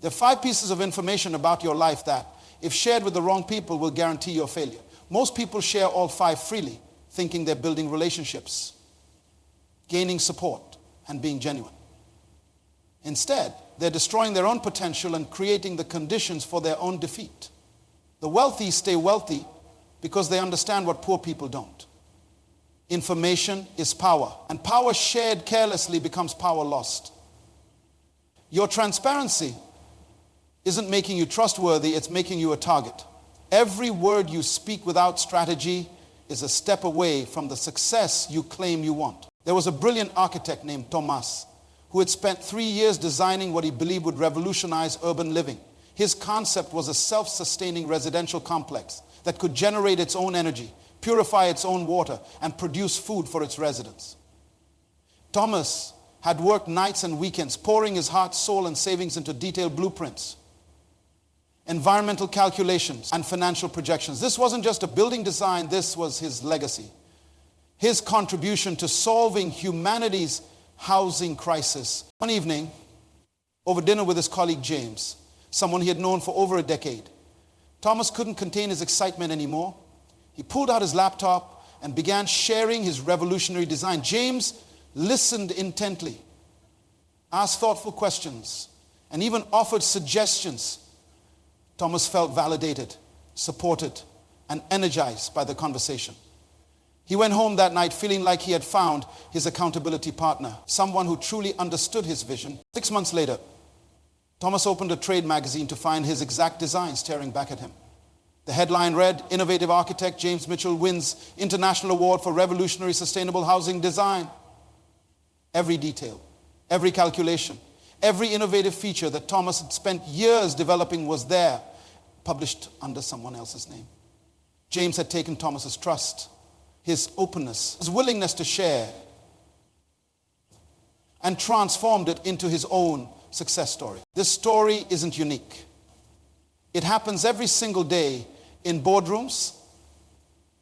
There are 5 pieces of information about your life that, if shared with the wrong people, will guarantee your failure. Most people share all 5 freely, thinking they're building relationships, gaining support, and being genuine. Instead, they're destroying their own potential and creating the conditions for their own defeat. The wealthy stay wealthy because they understand what poor people don't. Information is power, and power shared carelessly becomes power lost. Your transparency isn't making you trustworthy, it's making you a target. Every word you speak without strategy is a step away from the success you claim you want. There was a brilliant architect named Thomas who had spent 3 years designing what he believed would revolutionize urban living. His concept was a self-sustaining residential complex that could generate its own energy, purify its own water, and produce food for its residents. Thomas had worked nights and weekends, pouring his heart, soul, and savings into detailed blueprints, environmental calculations, and financial projections. This wasn't just a building design, this was his legacy. His contribution to solving humanity's housing crisis. One evening, over dinner with his colleague James, someone he had known for over a decade, Thomas couldn't contain his excitement anymore. He pulled out his laptop and began sharing his revolutionary design. James listened intently, asked thoughtful questions, and even offered suggestions. Thomas felt validated, supported, and energized by the conversation. He went home that night feeling like he had found his accountability partner, someone who truly understood his vision. 6 months later, Thomas opened a trade magazine to find his exact design staring back at him. The headline read, "Innovative architect James Mitchell wins International Award for Revolutionary Sustainable Housing Design." Every detail, every calculation, every innovative feature that Thomas had spent years developing was there, published under someone else's name. James had taken Thomas's trust, his openness, his willingness to share, and transformed it into his own success story. This story isn't unique. It happens every single day in boardrooms,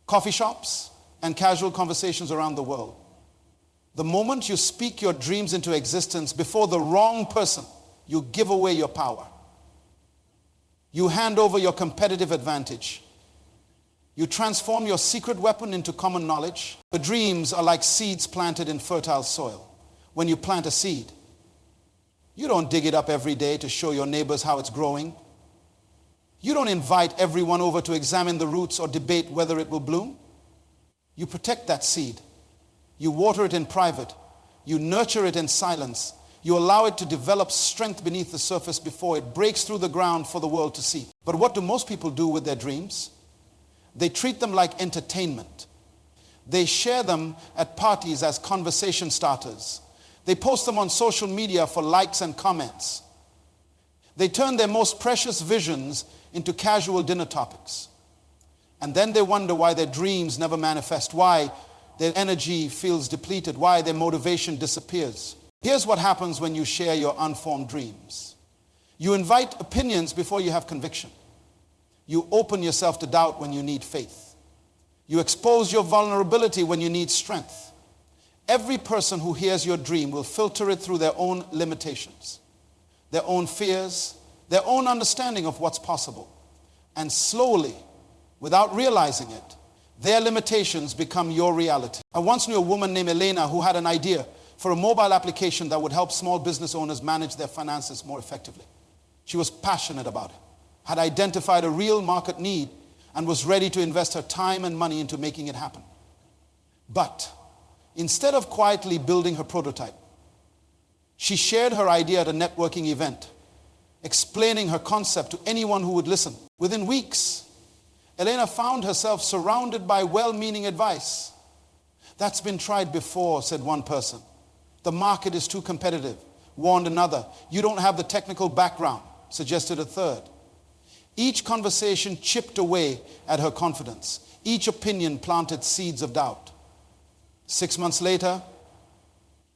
coffee shops, and casual conversations around the world. The moment you speak your dreams into existence before the wrong person, you give away your power. You hand over your competitive advantage. You transform your secret weapon into common knowledge. The dreams are like seeds planted in fertile soil. When you plant a seed, you don't dig it up every day to show your neighbors how it's growing. You don't invite everyone over to examine the roots or debate whether it will bloom. You protect that seed. You water it in private. You nurture it in silence. You allow it to develop strength beneath the surface before it breaks through the ground for the world to see. But what do most people do with their dreams? They treat them like entertainment. They share them at parties as conversation starters. They post them on social media for likes and comments. They turn their most precious visions into casual dinner topics. And then they wonder why their dreams never manifest, why their energy feels depleted, why their motivation disappears. Here's what happens when you share your unformed dreams. You invite opinions before you have conviction. You open yourself to doubt when you need faith. You expose your vulnerability when you need strength. Every person who hears your dream will filter it through their own limitations, their own fears, their own understanding of what's possible. And slowly, without realizing it, their limitations become your reality. I once knew a woman named Elena who had an idea for a mobile application that would help small business owners manage their finances more effectively. She was passionate about it, had identified a real market need, and was ready to invest her time and money into making it happen. But instead of quietly building her prototype, she shared her idea at a networking event, explaining her concept to anyone who would listen. Within weeks, Elena found herself surrounded by well-meaning advice. "That's been tried before," said one person. "The market is too competitive," warned another. "You don't have the technical background," suggested a third. Each conversation chipped away at her confidence. Each opinion planted seeds of doubt. 6 months later,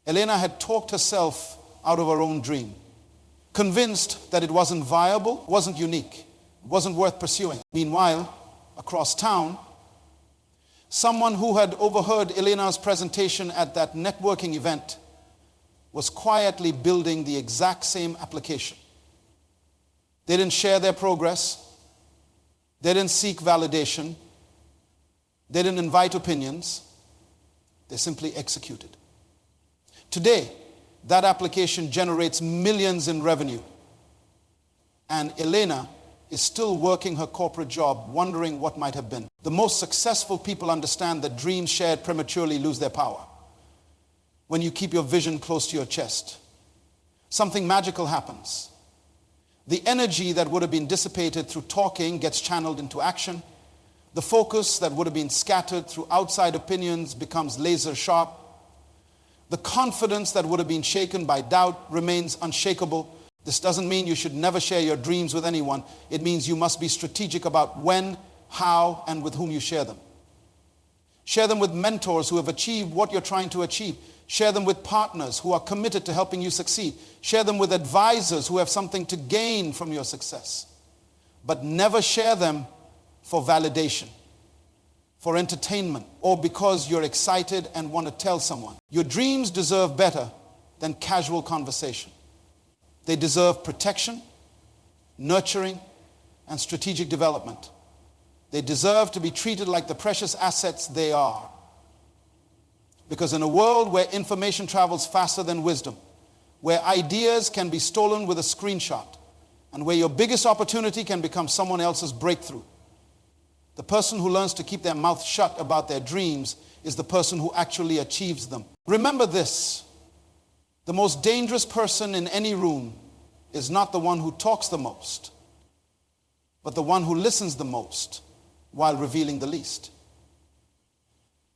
Elena had talked herself out of her own dream, convinced that it wasn't viable, wasn't unique, wasn't worth pursuing. Meanwhile, across town, someone who had overheard Elena's presentation at that networking event was quietly building the exact same application. They didn't share their progress. They didn't seek validation. They didn't invite opinions. They simply executed. Today, that application generates millions in revenue. And Elena is still working her corporate job, wondering what might have been. The most successful people understand that dreams shared prematurely lose their power. When you keep your vision close to your chest, something magical happens. The energy that would have been dissipated through talking gets channeled into action. The focus that would have been scattered through outside opinions becomes laser sharp. The confidence that would have been shaken by doubt remains unshakable. This doesn't mean you should never share your dreams with anyone. It means you must be strategic about when, how, and with whom you share them. Share them with mentors who have achieved what you're trying to achieve. Share them with partners who are committed to helping you succeed. Share them with advisors who have something to gain from your success. But never share them for validation, for entertainment, or because you're excited and want to tell someone. Your dreams deserve better than casual conversation. They deserve protection, nurturing, and strategic development. They deserve to be treated like the precious assets they are. Because in a world where information travels faster than wisdom, where ideas can be stolen with a screenshot, and where your biggest opportunity can become someone else's breakthrough, the person who learns to keep their mouth shut about their dreams is the person who actually achieves them. Remember this: the most dangerous person in any room is not the one who talks the most, but the one who listens the most while revealing the least.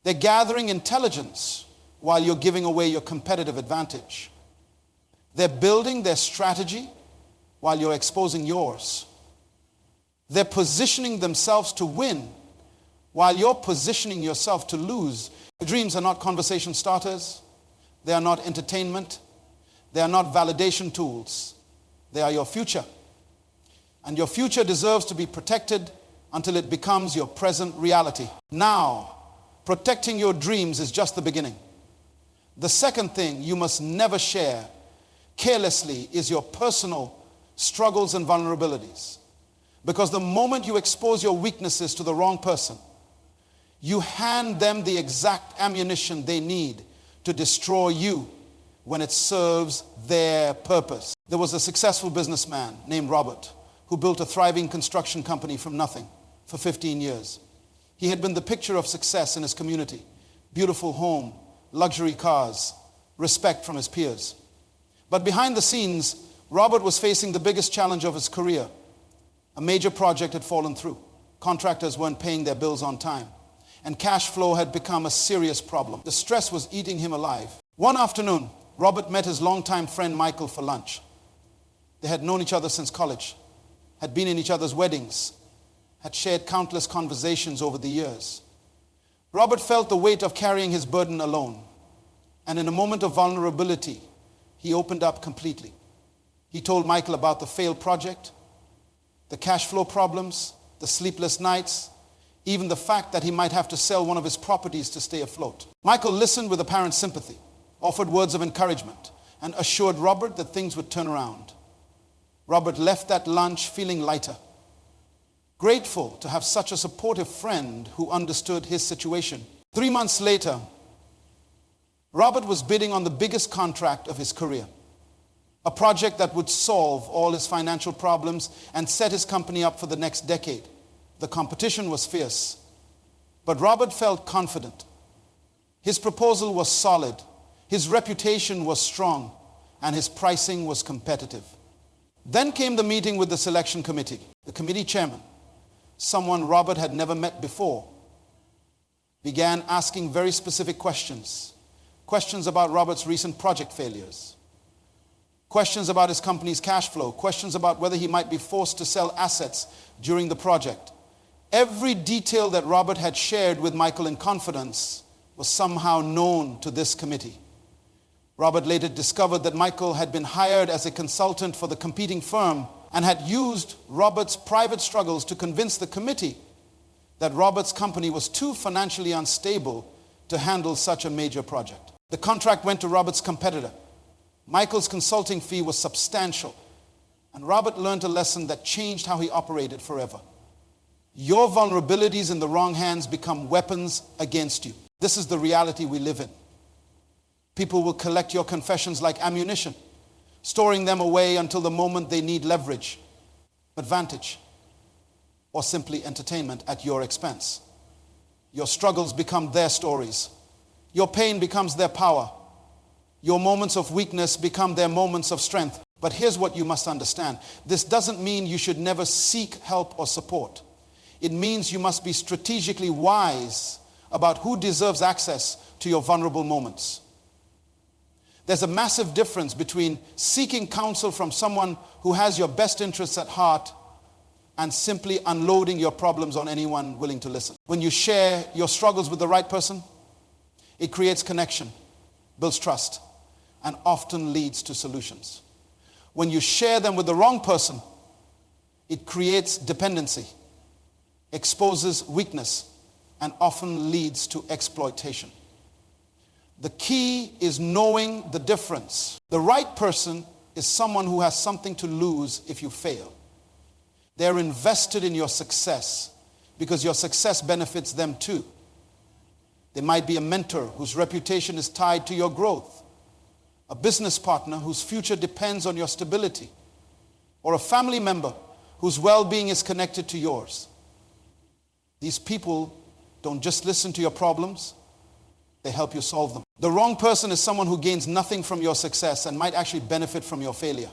They're gathering intelligence while you're giving away your competitive advantage. They're building their strategy while you're exposing yours. They're positioning themselves to win while you're positioning yourself to lose. Your dreams are not conversation starters. They are not entertainment. They are not validation tools. They are your future. And your future deserves to be protected until it becomes your present reality. Now, protecting your dreams is just the beginning. The second thing you must never share carelessly is your personal struggles and vulnerabilities. Because the moment you expose your weaknesses to the wrong person, you hand them the exact ammunition they need to destroy you when it serves their purpose. There was a successful businessman named Robert who built a thriving construction company from nothing for 15 years. He had been the picture of success in his community. Beautiful home, luxury cars, respect from his peers. But behind the scenes, Robert was facing the biggest challenge of his career. A major project had fallen through. Contractors weren't paying their bills on time. And cash flow had become a serious problem. The stress was eating him alive. One afternoon, Robert met his longtime friend Michael for lunch. They had known each other since college, had been in each other's weddings, had shared countless conversations over the years. Robert felt the weight of carrying his burden alone. And in a moment of vulnerability, he opened up completely. He told Michael about the failed project, the cash flow problems, the sleepless nights, even the fact that he might have to sell one of his properties to stay afloat. Michael listened with apparent sympathy, offered words of encouragement, and assured Robert that things would turn around. Robert left that lunch feeling lighter, grateful to have such a supportive friend who understood his situation. 3 months later, Robert was bidding on the biggest contract of his career, a project that would solve all his financial problems and set his company up for the next decade. The competition was fierce, but Robert felt confident. His proposal was solid, his reputation was strong, and his pricing was competitive. Then came the meeting with the selection committee. The committee chairman, someone Robert had never met before, began asking very specific questions. Questions about Robert's recent project failures. Questions about his company's cash flow. Questions about whether he might be forced to sell assets during the project. Every detail that Robert had shared with Michael in confidence was somehow known to this committee. Robert later discovered that Michael had been hired as a consultant for the competing firm and had used Robert's private struggles to convince the committee that Robert's company was too financially unstable to handle such a major project. The contract went to Robert's competitor. Michael's consulting fee was substantial, And Robert learned a lesson that changed how he operated forever. Your vulnerabilities in the wrong hands become weapons against you. This is the reality we live in. People will collect your confessions like ammunition, storing them away until the moment they need leverage, advantage, or simply entertainment at your expense. Your struggles become their stories. Your pain becomes their power. Your moments of weakness become their moments of strength. But here's what you must understand. This doesn't mean you should never seek help or support. It means you must be strategically wise about who deserves access to your vulnerable moments. There's a massive difference between seeking counsel from someone who has your best interests at heart and simply unloading your problems on anyone willing to listen. When you share your struggles with the right person, it creates connection, builds trust, and often leads to solutions. When you share them with the wrong person, it creates dependency, exposes weakness, and often leads to exploitation. The key is knowing the difference. The right person is someone who has something to lose if you fail. They're invested in your success because your success benefits them too. They might be a mentor whose reputation is tied to your growth, a business partner whose future depends on your stability, or a family member whose well-being is connected to yours. These people don't just listen to your problems, they help you solve them. The wrong person is someone who gains nothing from your success and might actually benefit from your failure.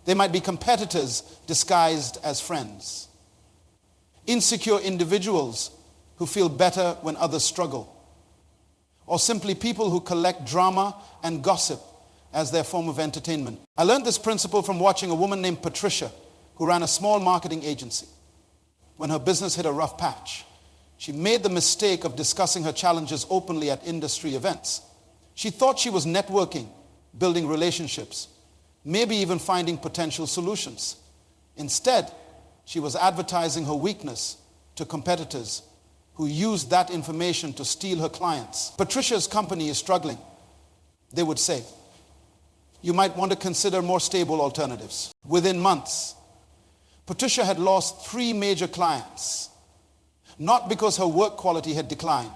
They might be competitors disguised as friends. Insecure individuals who feel better when others struggle. Or simply people who collect drama and gossip as their form of entertainment. I learned this principle from watching a woman named Patricia who ran a small marketing agency. When her business hit a rough patch, she made the mistake of discussing her challenges openly at industry events. She thought she was networking, building relationships, maybe even finding potential solutions. Instead, she was advertising her weakness to competitors who used that information to steal her clients. Patricia's company is struggling, they would say. You might want to consider more stable alternatives. Within months, Patricia had lost 3 major clients, not because her work quality had declined,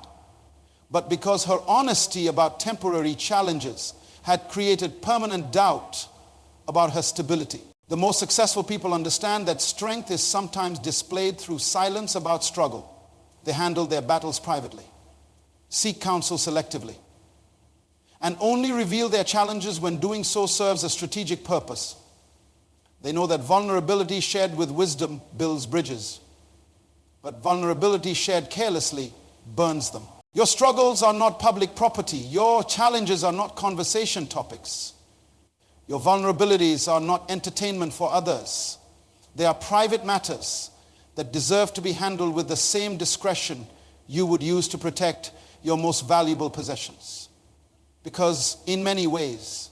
but because her honesty about temporary challenges had created permanent doubt about her stability. The most successful people understand that strength is sometimes displayed through silence about struggle. They handle their battles privately, seek counsel selectively, and only reveal their challenges when doing so serves a strategic purpose. They know that vulnerability shared with wisdom builds bridges, but vulnerability shared carelessly burns them. Your struggles are not public property. Your challenges are not conversation topics. Your vulnerabilities are not entertainment for others. They are private matters that deserve to be handled with the same discretion you would use to protect your most valuable possessions. Because in many ways,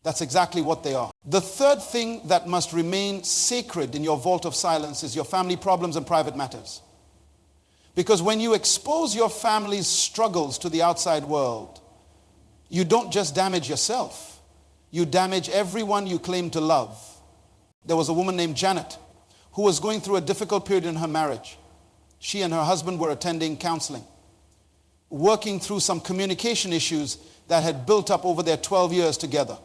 that's exactly what they are. The third thing that must remain sacred in your vault of silence is your family problems and private matters. Because when you expose your family's struggles to the outside world, you don't just damage yourself, you damage everyone you claim to love. There was a woman named Janet who was going through a difficult period in her marriage. She and her husband were attending counseling, working through some communication issues that had built up over their 12 years together.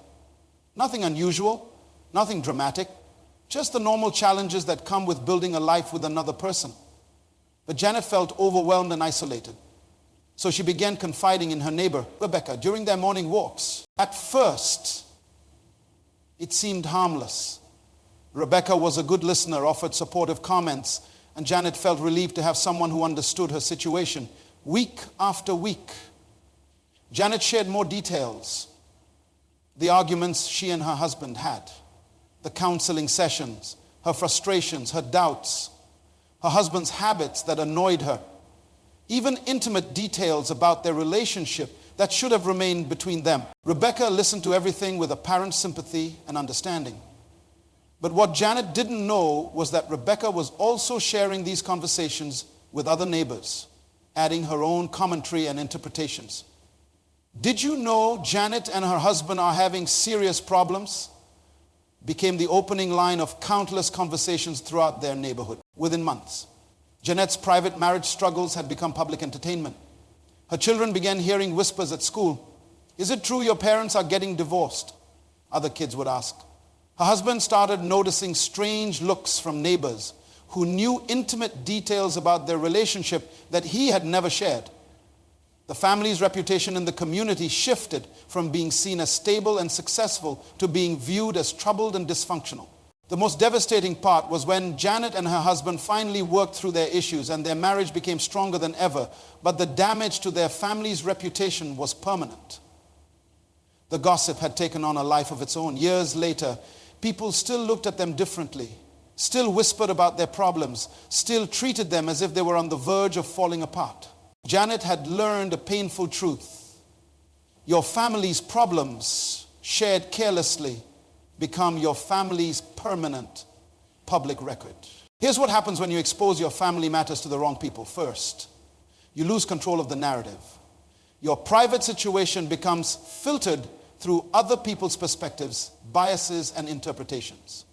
Nothing unusual, nothing dramatic, just the normal challenges that come with building a life with another person. But Janet felt overwhelmed and isolated. So she began confiding in her neighbor, Rebecca, during their morning walks. At first, it seemed harmless. Rebecca was a good listener, offered supportive comments, and Janet felt relieved to have someone who understood her situation. Week after week, Janet shared more details. The arguments she and her husband had, the counseling sessions, her frustrations, her doubts, her husband's habits that annoyed her, even intimate details about their relationship that should have remained between them. Rebecca listened to everything with apparent sympathy and understanding. But what Janet didn't know was that Rebecca was also sharing these conversations with other neighbors, adding her own commentary and interpretations. Did you know Janet and her husband are having serious problems? became the opening line of countless conversations throughout their neighborhood. Within months, Jeanette's private marriage struggles had become public entertainment. Her children began hearing whispers at school. "Is it true your parents are getting divorced?" other kids would ask. Her husband started noticing strange looks from neighbors who knew intimate details about their relationship that he had never shared. The family's reputation in the community shifted from being seen as stable and successful to being viewed as troubled and dysfunctional. The most devastating part was when Janet and her husband finally worked through their issues and their marriage became stronger than ever, but the damage to their family's reputation was permanent. The gossip had taken on a life of its own. Years later, people still looked at them differently, still whispered about their problems, still treated them as if they were on the verge of falling apart. Janet had learned a painful truth. Your family's problems, shared carelessly, become your family's permanent public record. Here's what happens when you expose your family matters to the wrong people. First, you lose control of the narrative. Your private situation becomes filtered through other people's perspectives, biases, and interpretations.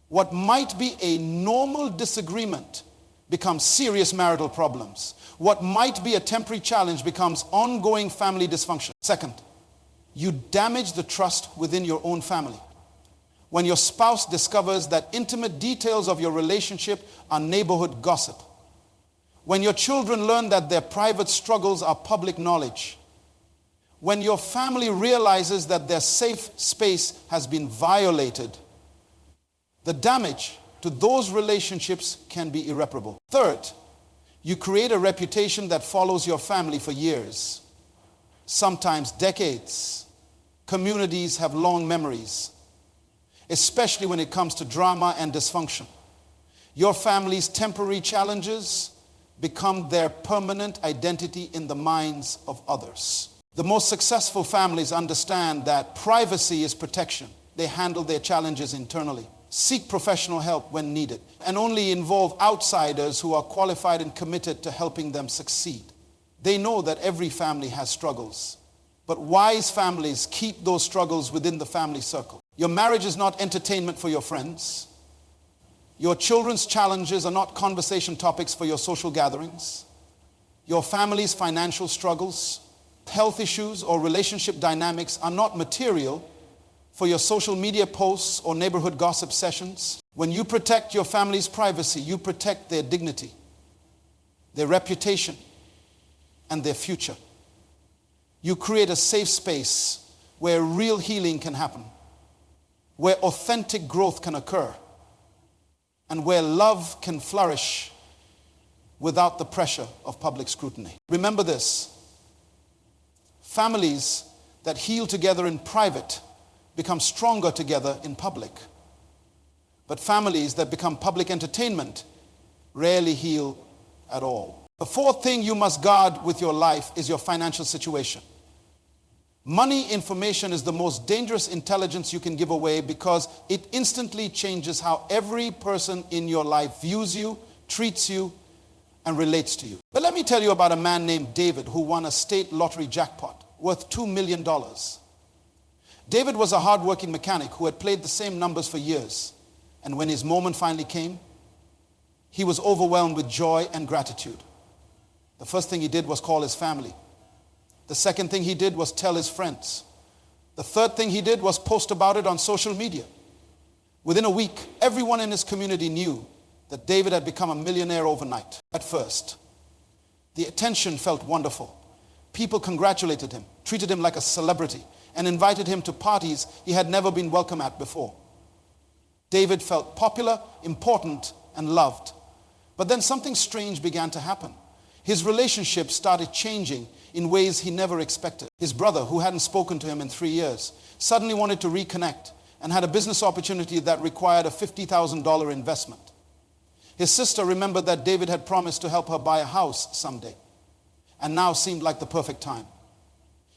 What might be a normal disagreement becomes serious marital problems. What might be a temporary challenge becomes ongoing family dysfunction. Second, you damage the trust within your own family. When your spouse discovers that intimate details of your relationship are neighborhood gossip. When your children learn that their private struggles are public knowledge. When your family realizes that their safe space has been violated, the damage to those relationships can be irreparable. Third, you create a reputation that follows your family for years, sometimes decades. Communities have long memories, especially when it comes to drama and dysfunction. Your family's temporary challenges become their permanent identity in the minds of others. The most successful families understand that privacy is protection. They handle their challenges internally, seek professional help when needed, and only involve outsiders who are qualified and committed to helping them succeed. They know that every family has struggles, but wise families keep those struggles within the family circle. Your marriage is not entertainment for your friends. Your children's challenges are not conversation topics for your social gatherings. Your family's financial struggles, health issues, or relationship dynamics are not material for your social media posts or neighborhood gossip sessions. When you protect your family's privacy, you protect their dignity, their reputation, and their future. You create a safe space where real healing can happen, where authentic growth can occur, and where love can flourish without the pressure of public scrutiny. Remember this: families that heal together in private become stronger together in public. But families that become public entertainment rarely heal at all. The fourth thing you must guard with your life is your financial situation. Money information is the most dangerous intelligence you can give away because it instantly changes how every person in your life views you, treats you, and relates to you. But let me tell you about a man named David who won a state lottery jackpot worth $2 million. David was a hardworking mechanic who had played the same numbers for years. And when his moment finally came, he was overwhelmed with joy and gratitude. The first thing he did was call his family. The second thing he did was tell his friends. The third thing he did was post about it on social media. Within a week, everyone in his community knew that David had become a millionaire overnight. At first, the attention felt wonderful. People congratulated him, treated him like a celebrity, and invited him to parties he had never been welcome at before. David felt popular, important, and loved. But then something strange began to happen. His relationship started changing in ways he never expected. His brother, who hadn't spoken to him in 3 years, suddenly wanted to reconnect and had a business opportunity that required a $50,000 investment. His sister remembered that David had promised to help her buy a house someday, and now seemed like the perfect time.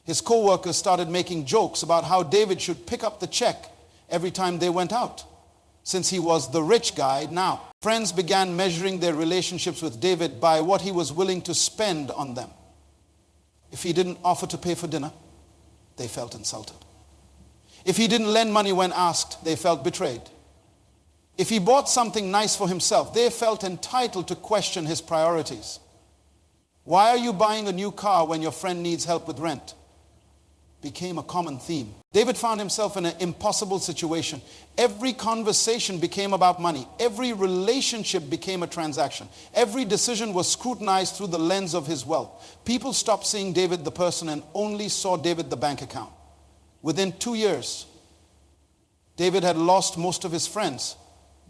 His co-workers started making jokes about how David should pick up the check every time they went out, since he was the rich guy now. Friends began measuring their relationships with David by what he was willing to spend on them. If he didn't offer to pay for dinner, they felt insulted. If he didn't lend money when asked, they felt betrayed. If he bought something nice for himself, they felt entitled to question his priorities. Why are you buying a new car when your friend needs help with rent? Became a common theme. David found himself in an impossible situation. Every conversation became about money. Every relationship became a transaction. Every decision was scrutinized through the lens of his wealth. People stopped seeing David the person and only saw David the bank account. Within 2 years, David had lost most of his friends,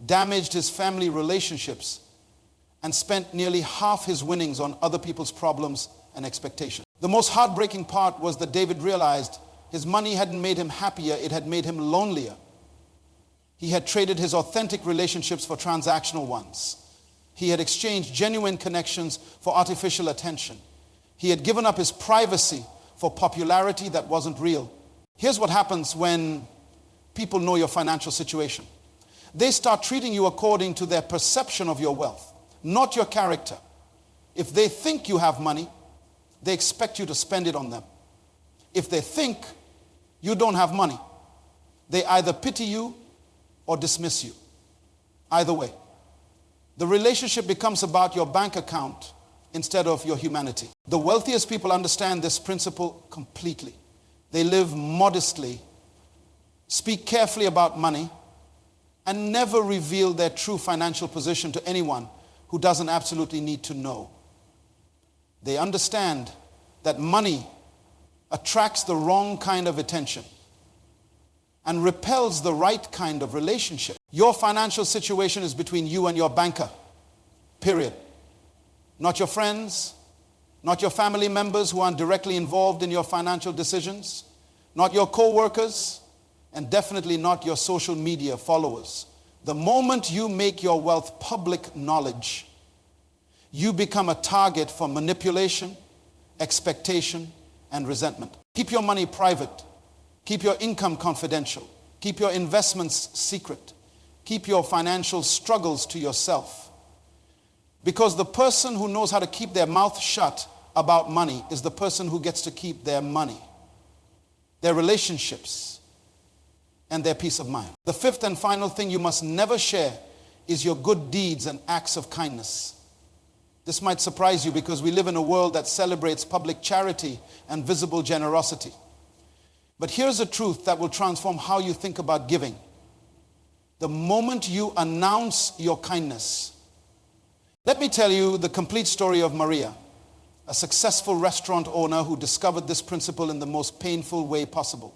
damaged his family relationships, and spent nearly half his winnings on other people's problems and expectations. The most heartbreaking part was that David realized his money hadn't made him happier, it had made him lonelier. He had traded his authentic relationships for transactional ones. He had exchanged genuine connections for artificial attention. He had given up his privacy for popularity that wasn't real. Here's what happens when people know your financial situation. They start treating you according to their perception of your wealth, not your character. If they think you have money, they expect you to spend it on them. If they think you don't have money, they either pity you or dismiss you. Either way. The relationship becomes about your bank account instead of your humanity. The wealthiest people understand this principle completely. They live modestly, speak carefully about money, and never reveal their true financial position to anyone who doesn't absolutely need to know. They understand that money attracts the wrong kind of attention and repels the right kind of relationship. Your financial situation is between you and your banker, period. Not your friends, not your family members who aren't directly involved in your financial decisions, not your co-workers, and definitely not your social media followers. The moment you make your wealth public knowledge, you become a target for manipulation, expectation, and resentment. Keep your money private. Keep your income confidential. Keep your investments secret. Keep your financial struggles to yourself. Because the person who knows how to keep their mouth shut about money is the person who gets to keep their money, their relationships, and their peace of mind. The fifth and final thing you must never share is your good deeds and acts of kindness. This might surprise you because we live in a world that celebrates public charity and visible generosity. But here's a truth that will transform how you think about giving. The moment you announce your kindness. Let me tell you the complete story of Maria, a successful restaurant owner who discovered this principle in the most painful way possible.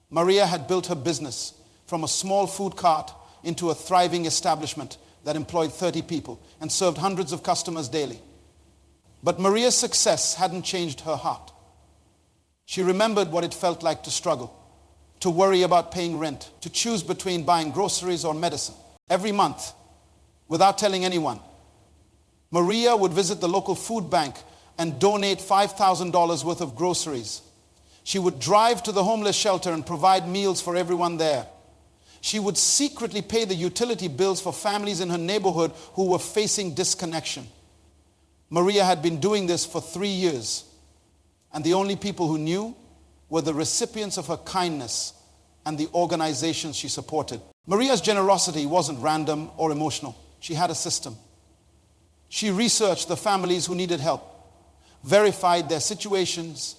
Maria had built her business from a small food cart into a thriving establishment that employed 30 people and served hundreds of customers daily. But Maria's success hadn't changed her heart. She remembered what it felt like to struggle, to worry about paying rent, to choose between buying groceries or medicine. Every month, without telling anyone, Maria would visit the local food bank and donate $5,000 worth of groceries. She would drive to the homeless shelter and provide meals for everyone there. She would secretly pay the utility bills for families in her neighborhood who were facing disconnection. Maria had been doing this for 3 years, and the only people who knew were the recipients of her kindness and the organizations she supported. Maria's generosity wasn't random or emotional. She had a system. She researched the families who needed help, verified their situations,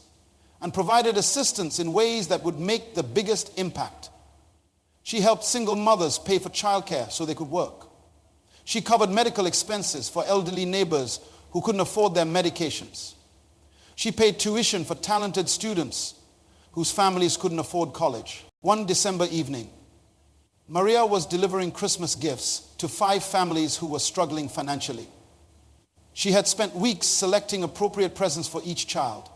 and provided assistance in ways that would make the biggest impact. She helped single mothers pay for childcare so they could work. She covered medical expenses for elderly neighbors who couldn't afford their medications. She paid tuition for talented students whose families couldn't afford college. One December evening, Maria was delivering Christmas gifts to 5 families who were struggling financially. She had spent weeks selecting appropriate presents for each child,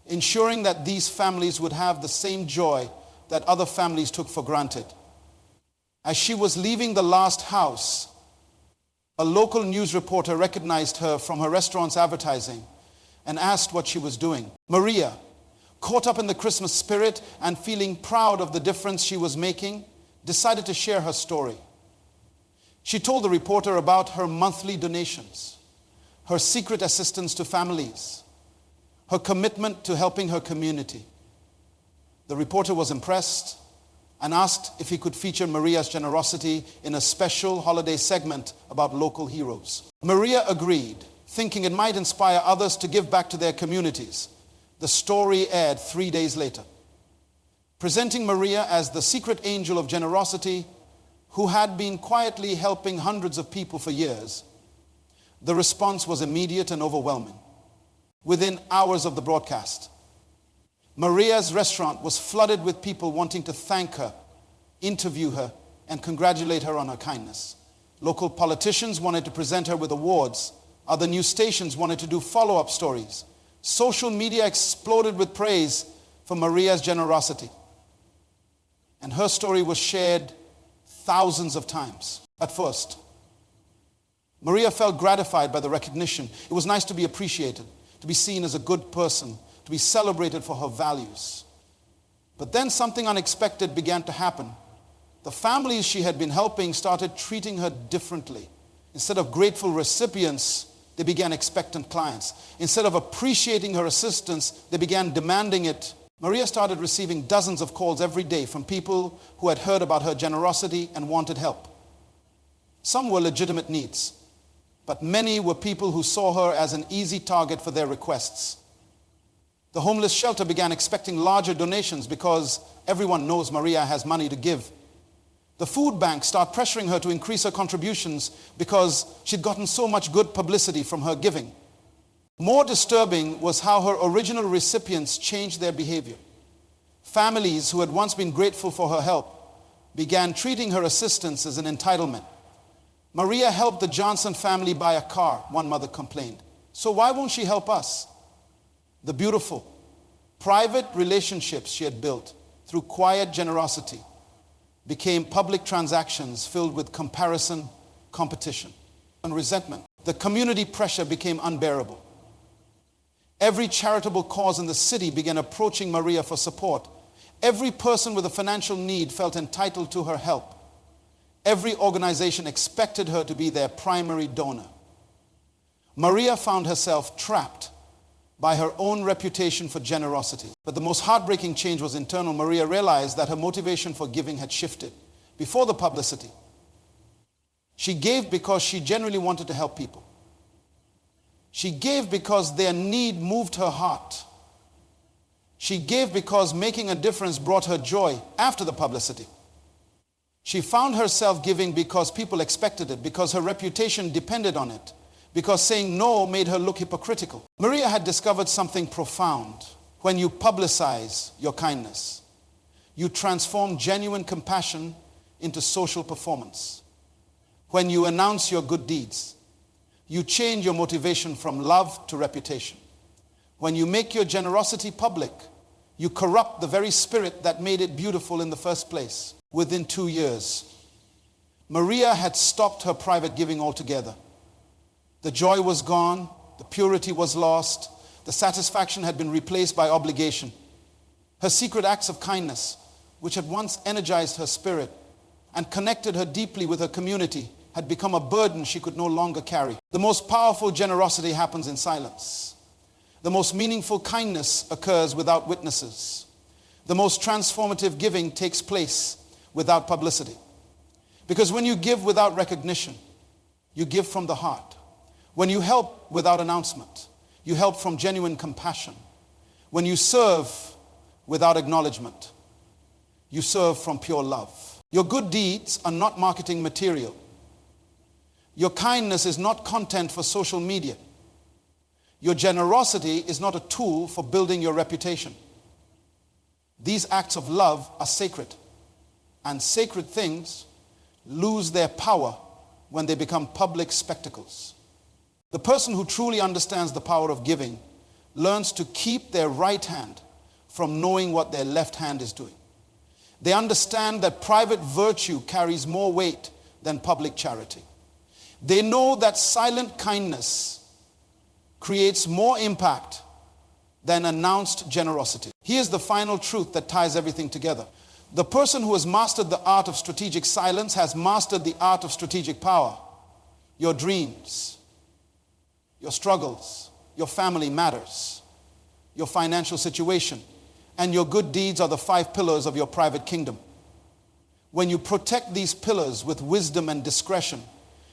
ensuring that these families would have the same joy that other families took for granted. As she was leaving the last house, a local news reporter recognized her from her restaurant's advertising and asked what she was doing. Maria, caught up in the Christmas spirit and feeling proud of the difference she was making, decided to share her story. She told the reporter about her monthly donations, her secret assistance to families, her commitment to helping her community. The reporter was impressed and asked if he could feature Maria's generosity in a special holiday segment about local heroes. Maria agreed, thinking it might inspire others to give back to their communities. The story aired 3 days later, presenting Maria as the secret angel of generosity who had been quietly helping hundreds of people for years. The response was immediate and overwhelming. Within hours of the broadcast, Maria's restaurant was flooded with people wanting to thank her, interview her, and congratulate her on her kindness. Local politicians wanted to present her with awards. Other news stations wanted to do follow-up stories. Social media exploded with praise for Maria's generosity. And her story was shared thousands of times. At first, Maria felt gratified by the recognition. It was nice to be appreciated, to be seen as a good person, to be celebrated for her values. But then something unexpected began to happen. The families she had been helping started treating her differently. Instead of grateful recipients, they began expectant clients. Instead of appreciating her assistance, they began demanding it. Maria started receiving dozens of calls every day from people who had heard about her generosity and wanted help. Some were legitimate needs, but many were people who saw her as an easy target for their requests. The homeless shelter began expecting larger donations because everyone knows Maria has money to give. The food bank started pressuring her to increase her contributions because she'd gotten so much good publicity from her giving. More disturbing was how her original recipients changed their behavior. Families who had once been grateful for her help began treating her assistance as an entitlement. Maria helped the Johnson family buy a car, one mother complained. So why won't she help us? The beautiful, private relationships she had built through quiet generosity became public transactions filled with comparison, competition, and resentment. The community pressure became unbearable. Every charitable cause in the city began approaching Maria for support. Every person with a financial need felt entitled to her help. Every organization expected her to be their primary donor. Maria found herself trapped by her own reputation for generosity. But the most heartbreaking change was internal. Maria realized that her motivation for giving had shifted. Before the publicity, she gave because she genuinely wanted to help people. She gave because their need moved her heart. She gave because making a difference brought her joy after the publicity. She found herself giving because people expected it, because her reputation depended on it, because saying no made her look hypocritical. Maria had discovered something profound. When you publicize your kindness, you transform genuine compassion into social performance. When you announce your good deeds, you change your motivation from love to reputation. When you make your generosity public, you corrupt the very spirit that made it beautiful in the first place. Within 2 years, Maria had stopped her private giving altogether. The joy was gone, the purity was lost, the satisfaction had been replaced by obligation. Her secret acts of kindness, which had once energized her spirit and connected her deeply with her community, had become a burden she could no longer carry. The most powerful generosity happens in silence. The most meaningful kindness occurs without witnesses. The most transformative giving takes place without publicity. Because when you give without recognition, you give from the heart. When you help without announcement, you help from genuine compassion. When you serve without acknowledgement, you serve from pure love. Your good deeds are not marketing material. Your kindness is not content for social media. Your generosity is not a tool for building your reputation. These acts of love are sacred, and sacred things lose their power when they become public spectacles. The person who truly understands the power of giving learns to keep their right hand from knowing what their left hand is doing. They understand that private virtue carries more weight than public charity. They know that silent kindness creates more impact than announced generosity. Here's the final truth that ties everything together. The person who has mastered the art of strategic silence has mastered the art of strategic power. Your dreams, your struggles, your family matters, your financial situation, and your good deeds are the 5 pillars of your private kingdom. When you protect these pillars with wisdom and discretion,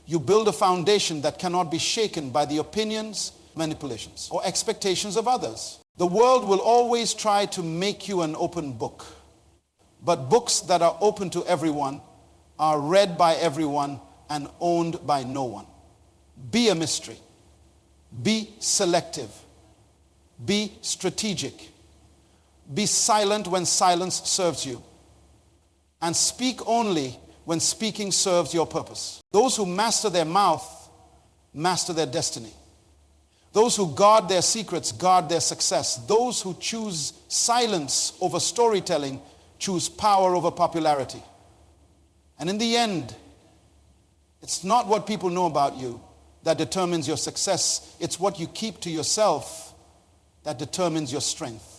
you build a foundation that cannot be shaken by the opinions, manipulations, or expectations of others. The world will always try to make you an open book. But books that are open to everyone are read by everyone and owned by no one. Be a mystery. Be selective. Be strategic. Be silent when silence serves you. And speak only when speaking serves your purpose. Those who master their mouth master their destiny. Those who guard their secrets guard their success. Those who choose silence over storytelling choose power over popularity. And in the end, it's not what people know about you that determines your success. It's what you keep to yourself that determines your strength.